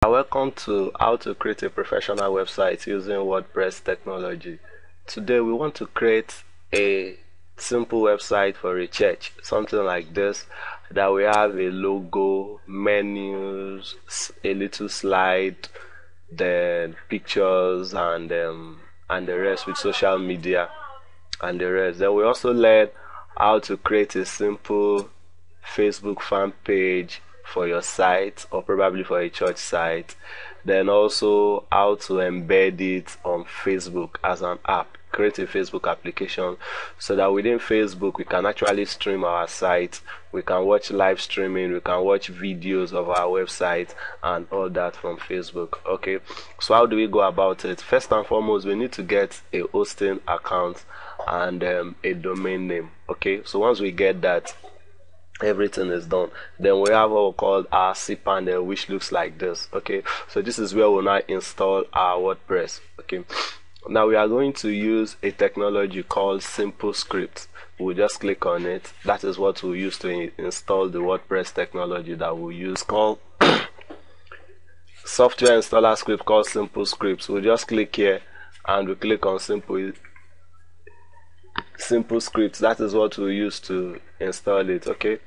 Welcome to how to create a professional website using WordPress technology. Today we want to create a simple website for a church, something like this, that we have a logo, menus, a little slide, then pictures and the rest with social media and the rest. Then we also learn how to create a simple Facebook fan page for your site or probably for a church site, then also how to embed it on Facebook as an app. Create a Facebook application so that within Facebook we can actually stream our site, we can watch live streaming, we can watch videos of our website and all that from Facebook. Okay, so how do we go about it? First and foremost, we need to get a hosting account and a domain name. Okay, so once we get that, everything is done, then we have what we call our cPanel, which looks like this. Okay, so this is where we'll now install our WordPress. Okay, now we are going to use a technology called Simple Script. We'll just click on it. That is what we'll use to install the WordPress technology that we'll use, called software installer script called Simple Scripts. We'll just click here and we click on Simple Scripts. That is what we use to install it. Okay,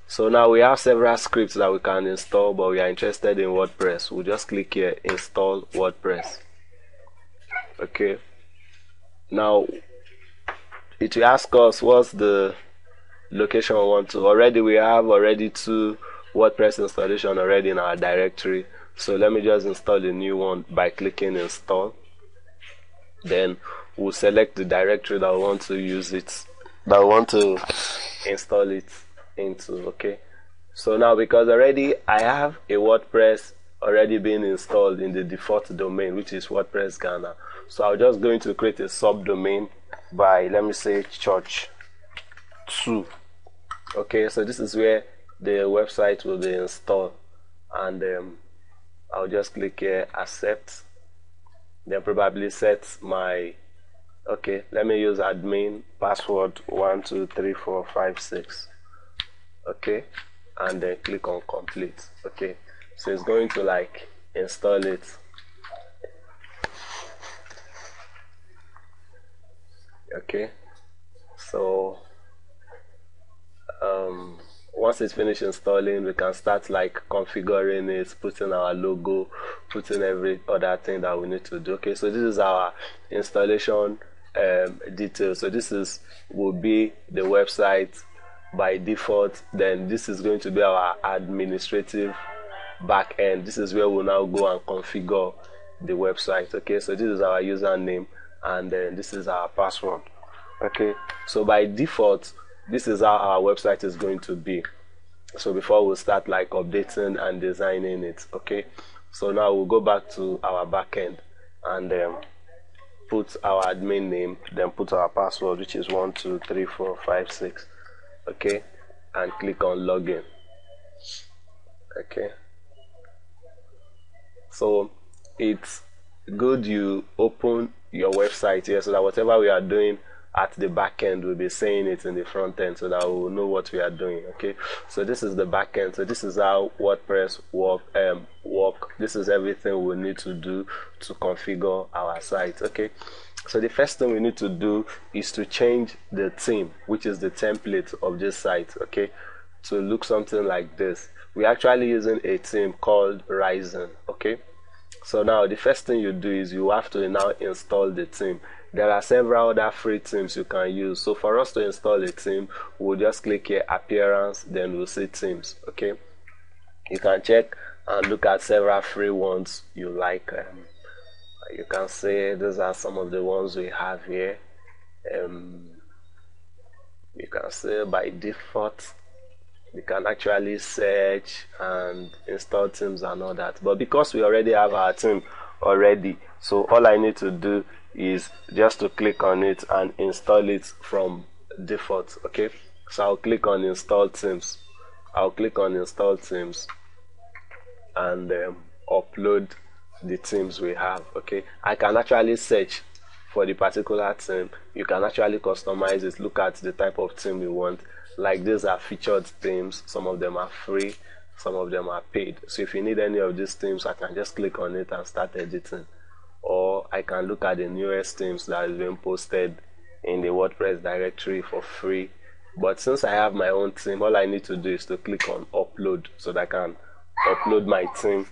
so now we have several scripts that we can install, but we are interested in WordPress. We'll just click here, install WordPress. Okay, now it will ask us what's the location we want to. We have two WordPress installation already in our directory, so let me just install a new one by clicking install. Then we'll select the directory that we want to install it into. Okay, so now because already I have a WordPress already being installed in the default domain, which is WordPress Ghana, so I'm just going to create a subdomain by, let me say, church 2. Okay, so this is where the website will be installed, and I'll just click here, accept, then probably set my, okay, let me use admin password 123456. okay, and then click on complete. Okay, so it's going to like install it. Okay, so once it's finished installing, we can start like configuring it, putting our logo, putting every other thing that we need to do. Okay, so this is our installation details. So this will be the website by default. Then this is going to be our administrative back end. This is where we'll now go and configure the website. Okay, so this is our username and then this is our password. Okay, so by default this is how our website is going to be. So before we start like updating and designing it. Okay, so now we'll go back to our backend and put our admin name, then put our password, which is 123456. okay, and click on login. Okay, so it's good you open your website here so that whatever we are doing at the back end will be saying it in the front end, so that we will know what we are doing. Okay, so this is the back end. So this is how WordPress work. This is everything we need to do to configure our site. Okay, so the first thing we need to do is to change the theme, which is the template of this site, okay, to look something like this. We're actually using a theme called Ryzen. Okay, so now the first thing you do is you have to now install the theme. There are several other free themes you can use. So for us to install a theme, we'll just click here, appearance, then we'll see themes. Okay, you can check and look at several free ones you like. You can say these are some of the ones we have here. You can say by default you can actually search and install themes and all that, but because we already have our theme already, so all I need to do is just to click on it and install it from default. Okay, so I'll click on install themes. And upload the themes we have. Okay, I can actually search for the particular theme. You can actually customize it, look at the type of theme you want. Like these are featured themes, some of them are free some of them are paid. So if you need any of these themes, I can just click on it and start editing, or I can look at the newest themes that is being posted in the WordPress directory for free. But since I have my own theme, all I need to do is to click on upload, so that I can upload my theme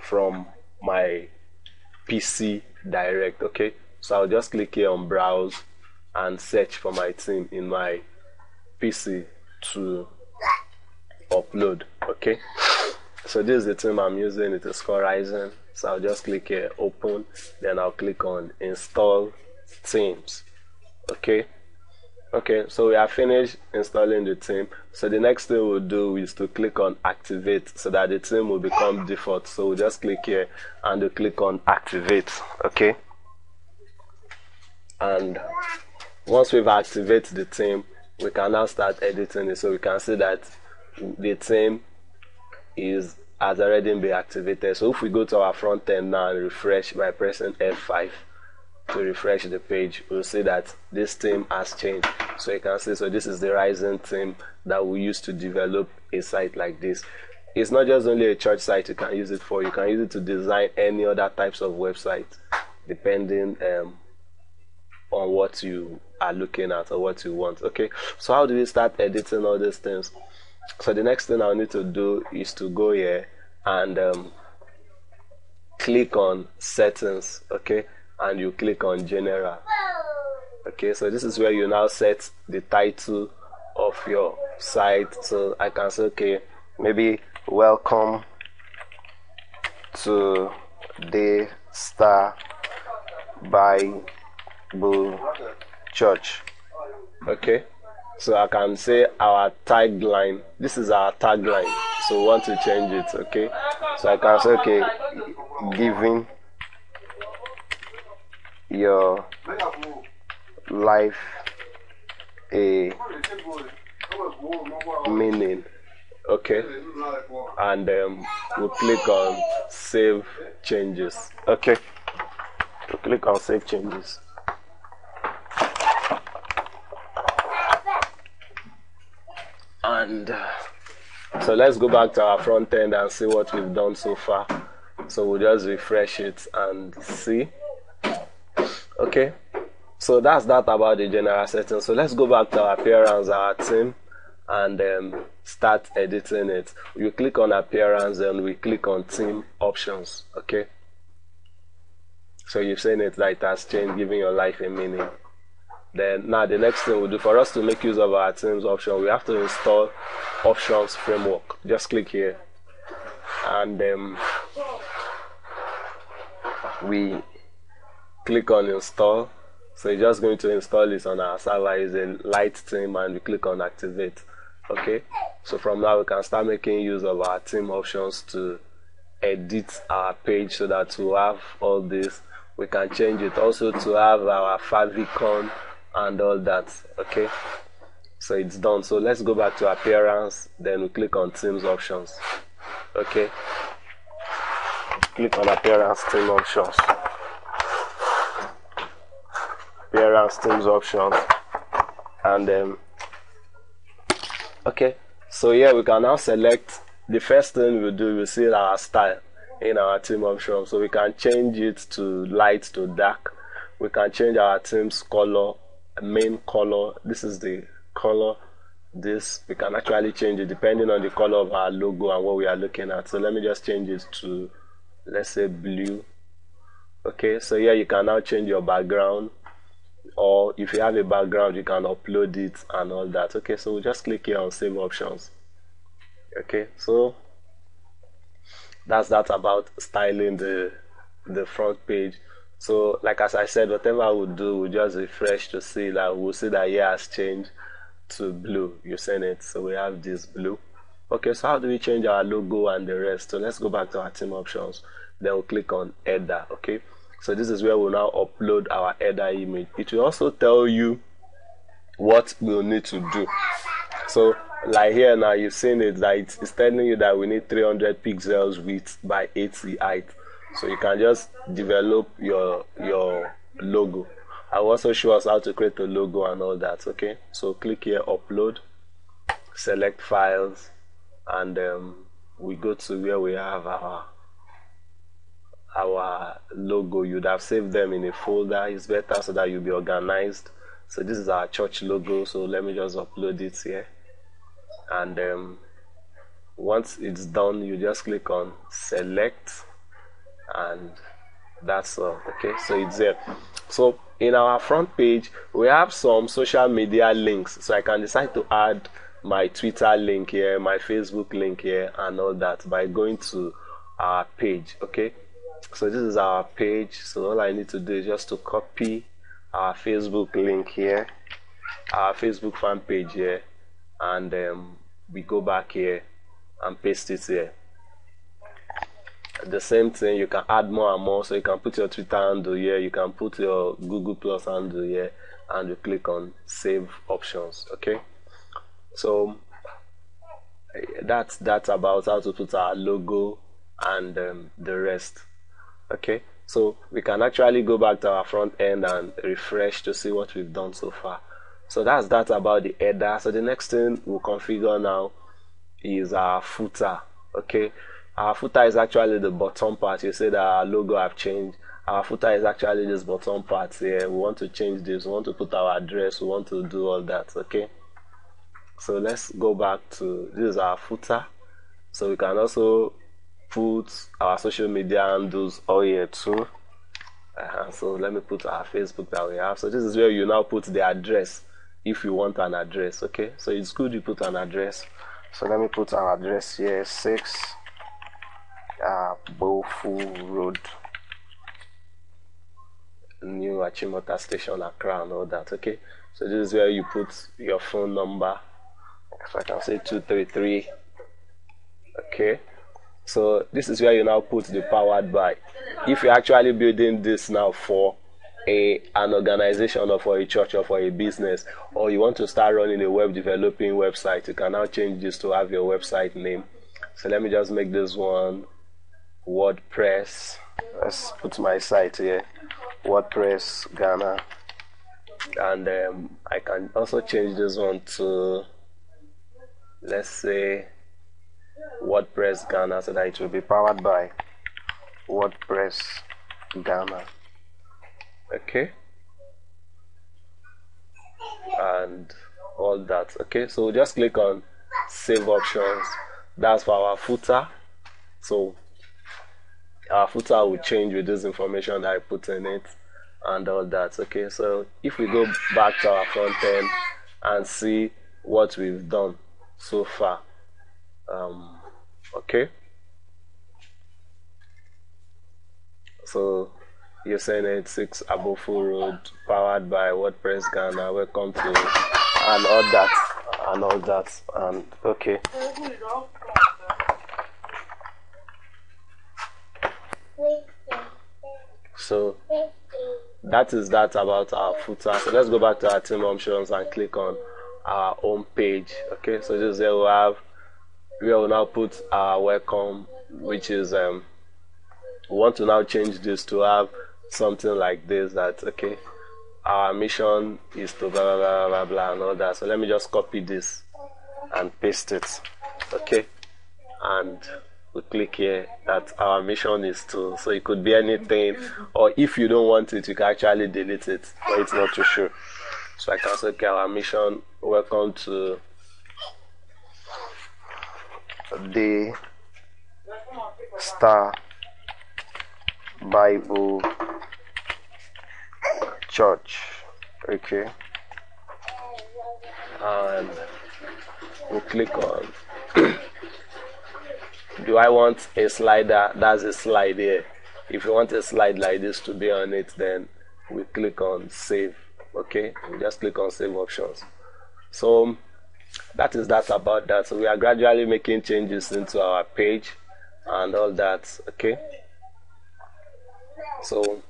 from my PC direct. Okay, so I'll just click here on browse and search for my theme in my PC to upload. Okay, so this is the theme I'm using. It is called Ryzen. So I'll just click here, open, then I'll click on install themes. Okay, so we are finished installing the theme. So the next thing we'll do is to click on activate, so that the theme will become default. So we'll just click here and we'll click on activate. Okay, and once we've activated the theme, we can now start editing it. So we can see that the theme has already been activated. So if we go to our front end now and refresh by pressing F5 to refresh the page, we'll see that this theme has changed. So you can see, so this is the Ryzen theme that we use to develop a site like this. It's not just only a church site you can use it for. You can use it to design any other types of websites, depending on what you are looking at or what you want. Okay, so how do we start editing all these things? So the next thing I'll need to do is to go here and click on settings. Okay, and you click on general. Okay, so this is where you now set the title of your site. So I can say, okay, maybe welcome to the Star Bible Church. Okay, so I can say our tagline. This is our tagline, so we want to change it. Okay, so I can say, okay, giving your life a meaning. Okay, and we'll click on save changes. Okay, we'll click on save changes. And so let's go back to our front end and see what we've done so far. So we'll just refresh it and see. Okay, so that's that about the general settings. So let's go back to our appearance, our theme, and start editing it. You click on appearance and we click on theme options. Okay, so you've seen it that it has changed, giving your life a meaning. Then now the next thing we'll do, for us to make use of our themes option, we have to install options framework. Just click here and we click on install. So it's just going to install this on our server. It's a light theme, and we click on activate. Okay, so from now we can start making use of our theme options to edit our page, so that we'll have all this. We can change it also to have our favicon and all that. Okay, so it's done. So let's go back to appearance, then we click on themes options. Okay, click on appearance, theme options, appearance, themes options, and okay, so here we can now select. The first thing we'll do, we'll see our style in our theme option. So we can change it to light to dark. We can change our theme's color, main color. This is the color. This we can actually change it depending on the color of our logo and what we are looking at. So let me just change it to, let's say, blue. Okay, so here you can now change your background, or if you have a background you can upload it and all that. Okay, so we'll just click here on save options. Okay, so that's that about styling the front page. So like as I said, whatever we do, we just refresh to see that we'll see that here has changed to blue. You've seen it, so we have this blue. Okay, so how do we change our logo and the rest? So let's go back to our theme options, then we'll click on header. Okay, so this is where we'll now upload our header image. It will also tell you what we'll need to do. So like here now, you've seen it, that it's telling you that we need 300 pixels width by 80 height. So you can just develop your logo. I'll also show us how to create a logo and all that. Okay, so click here, upload, select files, and we go to where we have our logo. You'd have saved them in a folder. It's better so that you'll be organized. So this is our church logo, so let me just upload it here. And once it's done, you just click on select, and that's all. Okay, so it's there. So in our front page we have some social media links, so I can decide to add my Twitter link here, my Facebook link here, and all that by going to our page. Okay, so this is our page. So all I need to do is just to copy our Facebook link here, our Facebook fan page here, and we go back here and paste it here. The same thing, you can add more and more. So you can put your Twitter handle here, you can put your Google Plus handle here, and you click on save options. Okay, so that's about how to put our logo and the rest. Okay, so we can actually go back to our front end and refresh to see what we've done so far. So that's about the header. So the next thing we'll configure now is our footer. Okay, our footer is actually the bottom part. You see that our logo have changed. Our footer is actually this bottom part here. We want to change this, we want to put our address, we want to do all that. Okay, so let's go back to this is our footer. So we can also put our social media handles all here too. So let me put our Facebook that we have. So this is where you now put the address if you want an address. Okay, so it's good you put an address. So let me put our address here, 6 Bofu Road, New Achimota Station, Accra, and all that. Okay, so this is where you put your phone number. So I can say 233. Okay, so this is where you now put the powered by. If you're actually building this now for an organization or for a church or for a business, or you want to start running a web developing website, you can now change this to have your website name. So let me just make this one WordPress. Let's put my site here, WordPress Ghana, and I can also change this one to, let's say, WordPress Ghana, so that it will be powered by WordPress Ghana. Okay, and all that. Okay, so just click on save options. That's for our footer. So our footer will change with this information that I put in it and all that. Okay, so if we go back to our front end and see what we've done so far. Okay, so you're saying it's 6 Abofu Road, powered by WordPress Ghana, welcome to, and all that, and okay. So that is that about our footer. So let's go back to our team options and click on our home page. Okay, so this is where we will now put our welcome, which is we want to now change this to have something like this, that okay, our mission is to blah blah blah blah blah and all that. So let me just copy this and paste it. Okay, and we click here that our mission is to, so it could be anything, or if you don't want it, you can actually delete it for it's not to show. So I can say, okay, our mission, welcome to the Star Bible Church. Okay, and we'll click on do I want a slider? That's a slide here. If you want a slide like this to be on it, then we click on save. Okay, we just click on save options. So that is that about that. So we are gradually making changes into our page and all that. Okay, so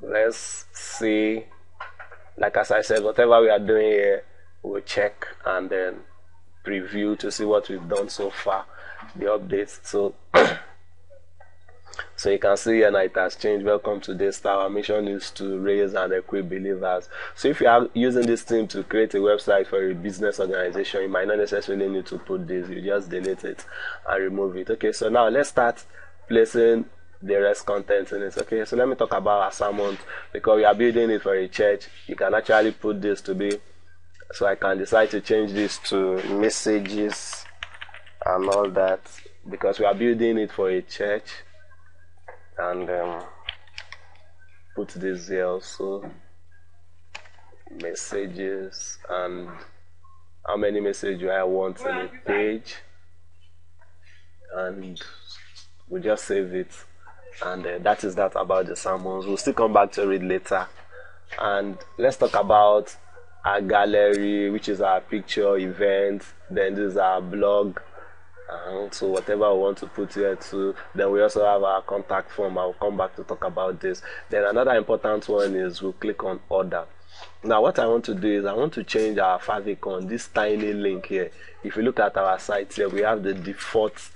let's see, like as I said, whatever we are doing here, we'll check and then preview to see what we've done so far, the updates. So So you can see here now it has changed. Welcome to this star. Our mission is to raise and equip believers. So if you are using this theme to create a website for a business organization, you might not necessarily need to put this. You just delete it and remove it. Okay, so now let's start placing the rest content in it. Okay, so let me talk about our sermon, because we are building it for a church. You can actually put this to be, so I can decide to change this to messages and all that, because we are building it for a church. And put this here also, messages, and how many messages do I want in a page, and we'll just save it. And that is that about the sermons. We'll still come back to read later. And let's talk about our gallery, which is our picture, event. Then this is our blog. So whatever we want to put here too. Then we also have our contact form. I'll come back to talk about this. Then another important one is we'll click on order. Now what I want to do is I want to change our favicon, this tiny link here. If you look at our site here, we have the default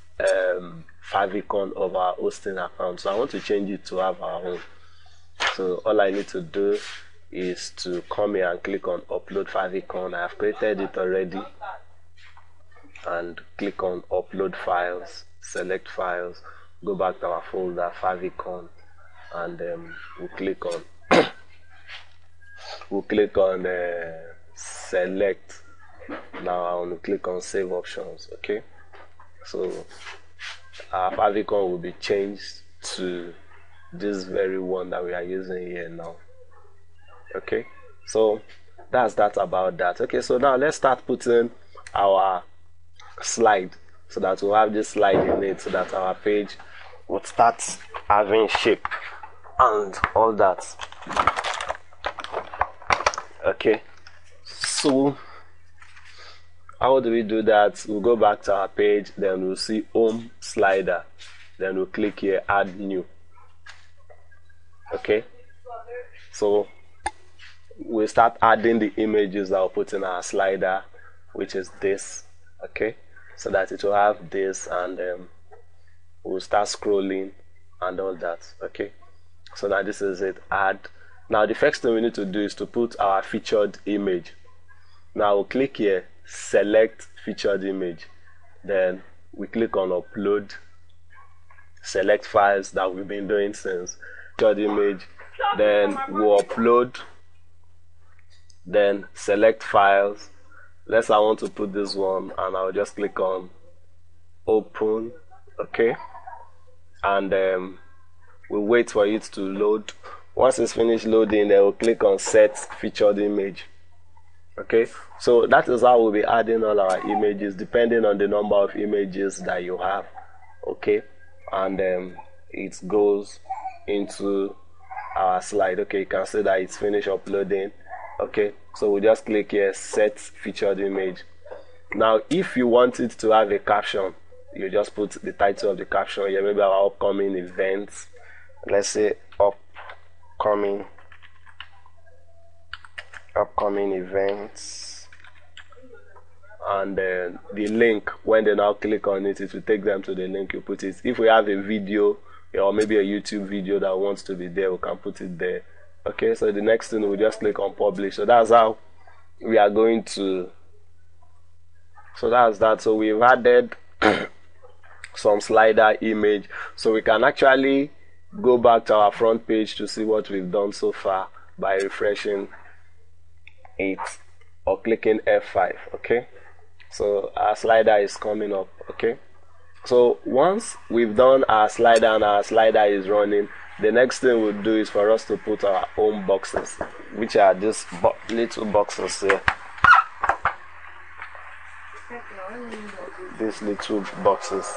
favicon of our hosting account. So I want to change it to have our own. So all I need to do is to come here and click on upload favicon. I have created it already. And click on upload files, select files, go back to our folder favicon, and we'll click on select. Now I want to click on save options. Okay, so our favicon will be changed to this very one that we are using here now. Okay, so that's that about that. Okay, so now let's start putting our slide, so that we'll have this slide in it, so that our page would start having shape and all that. Okay, so how do we do that? We'll go back to our page, then we'll see home slider, then we'll click here add new. Okay, so we'll start adding the images that we'll put in our slider, which is this. Okay, so that it will have this, and we'll start scrolling and all that. Okay, so now this is it, add. Now the first thing we need to do is to put our featured image. Now we'll click here, select featured image, then we click on upload, select files that we've been doing since, featured image, then we'll upload, then select files. Let's say I want to put this one, and I'll just click on open. Okay, and we'll wait for it to load. Once it's finished loading, then we'll click on set featured image. Okay, so that is how we'll be adding all our images, depending on the number of images that you have. Okay, and it goes into our slide. Okay, you can see that it's finished uploading. Okay, so we just click here, set featured image. Now if you want it to have a caption, you just put the title of the caption here, maybe our upcoming events. Let's say upcoming events, and then the link, when they now click on it, it will take them to the link you put it. If we have a video or maybe a YouTube video that wants to be there, we can put it there. Okay, so the next thing we just click on publish. So that's how we are going to, so that's that. So we've added some slider image, so we can actually go back to our front page to see what we've done so far by refreshing it or clicking F5. Okay, so our slider is coming up. Okay, so once we've done our slider and our slider is running, the next thing we'll do is for us to put our home boxes, which are these little boxes here. These little boxes.